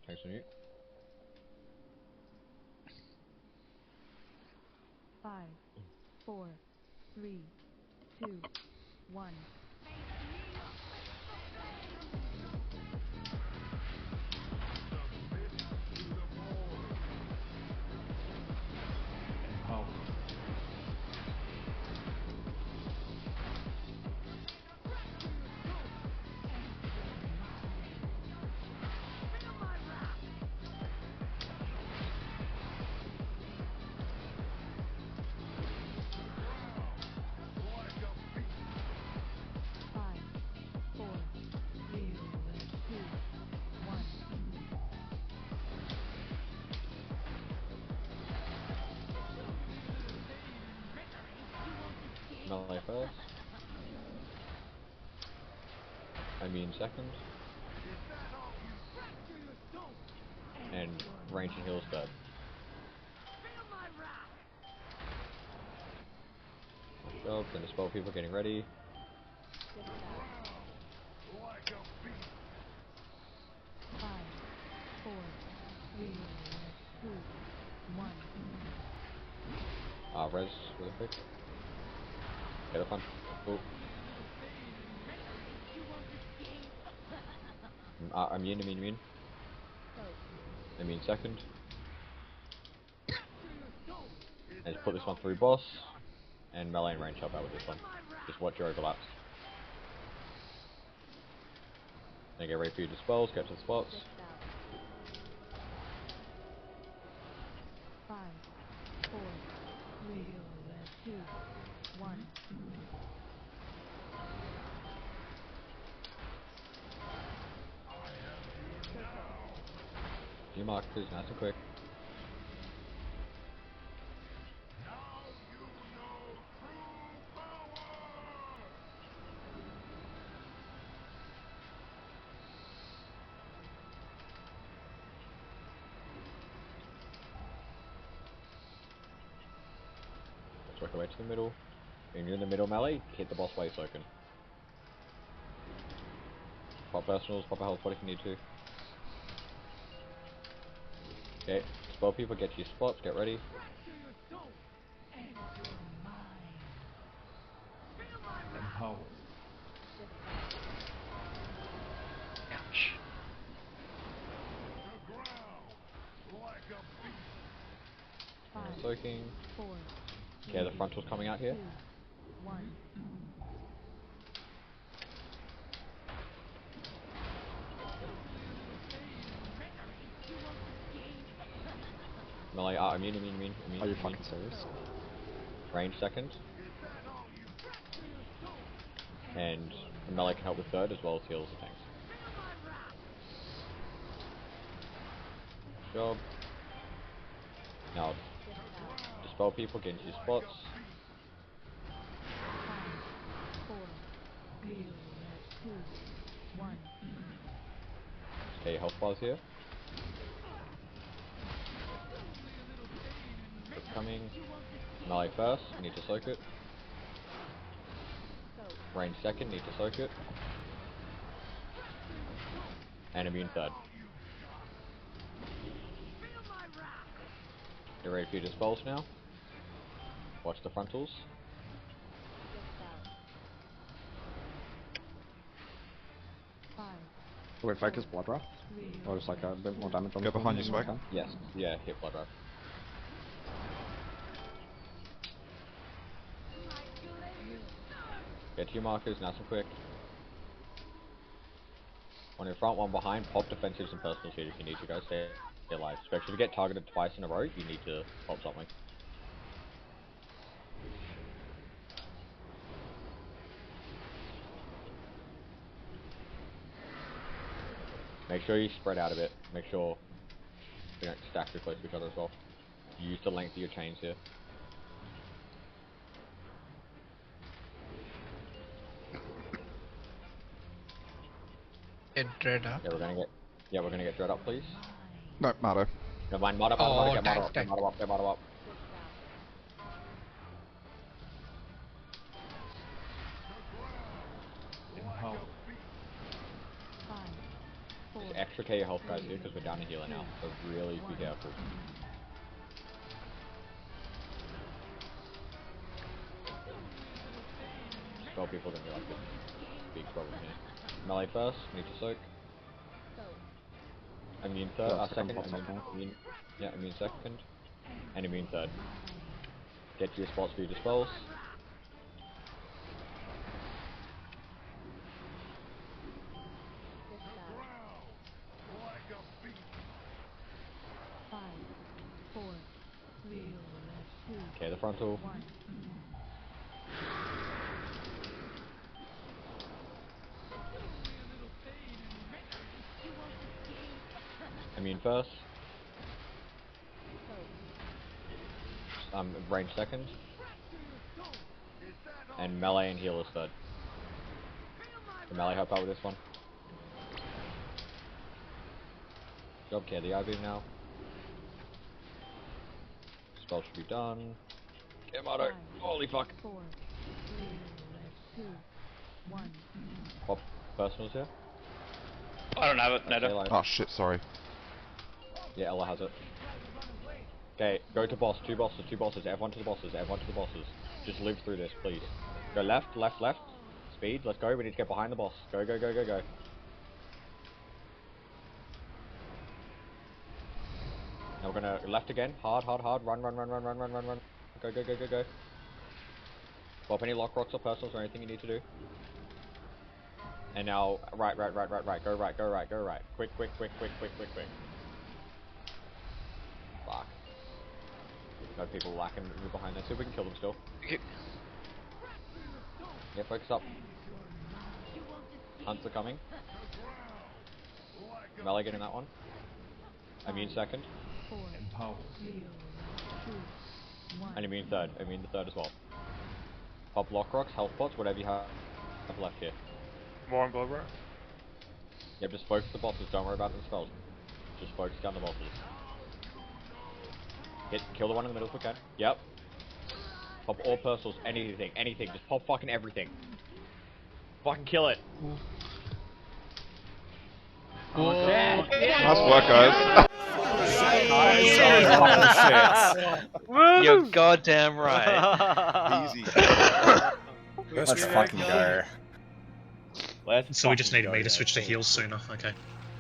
Thanks on you. 5, 4, 3, 2, 1. Oh. Melee first. I mean second. And range and heals third. Job, then the spell people getting ready. 5, 4, 3, 2, 1. Res really quick. Get a punch. Cool. Immune. I mean second. And just put this one through boss. And melee and range help out with this one. Just watch your overlaps. Then get ready for your dispels, get to the spots. 5, 4, 3, 2, 1. Few markers, nice and quick. Let's work our way to the middle. When you're in the middle melee, hit the boss while you're soaking. Pop personals, pop a health pot if you need to. Okay, spell people, get to your spots, get ready. Oh. Ouch. Soaking. 4, Okay, the frontal's coming out here. 2, 1. Melee, immune. Are you fucking serious? Range second. And melee can help with third as well as heals the tanks. Job. Now, dispel people, get into your spots. 5, 4, 3, 2, 1. Okay, your health bars here. It's coming. Melee first, need to soak it. Range second, need to soak it. And immune third. Get ready for your dispels now. Watch the frontals. Wait, focus blood rush? Or just like a bit more damage on Go the behind you, front? Swag. Yes, yeah, hit blood rush. Get to your markers, nice and quick. One in front, one behind. Pop defensives and personals here if you need to, guys. Stay alive. Especially if you get targeted twice in a row, you need to pop something. Make sure you spread out a bit. Make sure you don't stack too close to each other as well. Use the length of your chains here. Get Dread up. Yeah, we're gonna get Dread up, please. No, Mardo. Never mind, Mod up, get Mod up, get Mod up. Oh. extra K your health guys here because we're down a healer now, so really be careful. Spell people are gonna be like this big problem here. Melee first, need to soak. Immune third, second, immune second, and immune third. Get to your spots for your dispels. Okay, the frontal. Immune first. Range second. And melee and healers third. The melee help out with this one. Job care the IV now. Spell should be done. Get Naydoe. Holy fuck. Pop personals here. I don't have it, Naydoe. Like, Oh shit, sorry. yeah, Ella has it. Okay, go to boss, two bosses, everyone to the bosses, Just live through this, please. Go left, left, left. Speed, let's go, we need to get behind the boss. Go, go, go, go, go. Now we're gonna left again, hard, hard, hard, run, run, run, run, run, run, run, run. Go, go, go, go, go. Pop any lock rocks or personals or anything you need to do. And now, right, right, right, right, right, go right, go right, go right. Quick, quick, quick, quick, quick, quick, quick. Fuck. Got people lacking behind there. See if we can kill them still. Yeah, focus up. Hunts are coming. Melee getting that one. Immune second. Empower. And immune third. Immune the third as well. Pop lock rocks, health pots, whatever you have left here. More on blood, bro. Yep, just focus the bosses. Don't worry about the spells. Just focus down the bosses. Kill the one in the middle if we can. Yep. Pop all personals, anything, anything. Just pop fucking everything. Fucking kill it. Nice work, guys. You're goddamn right. Easy. Let's fucking go. So we just needed me to switch to heals sooner, okay.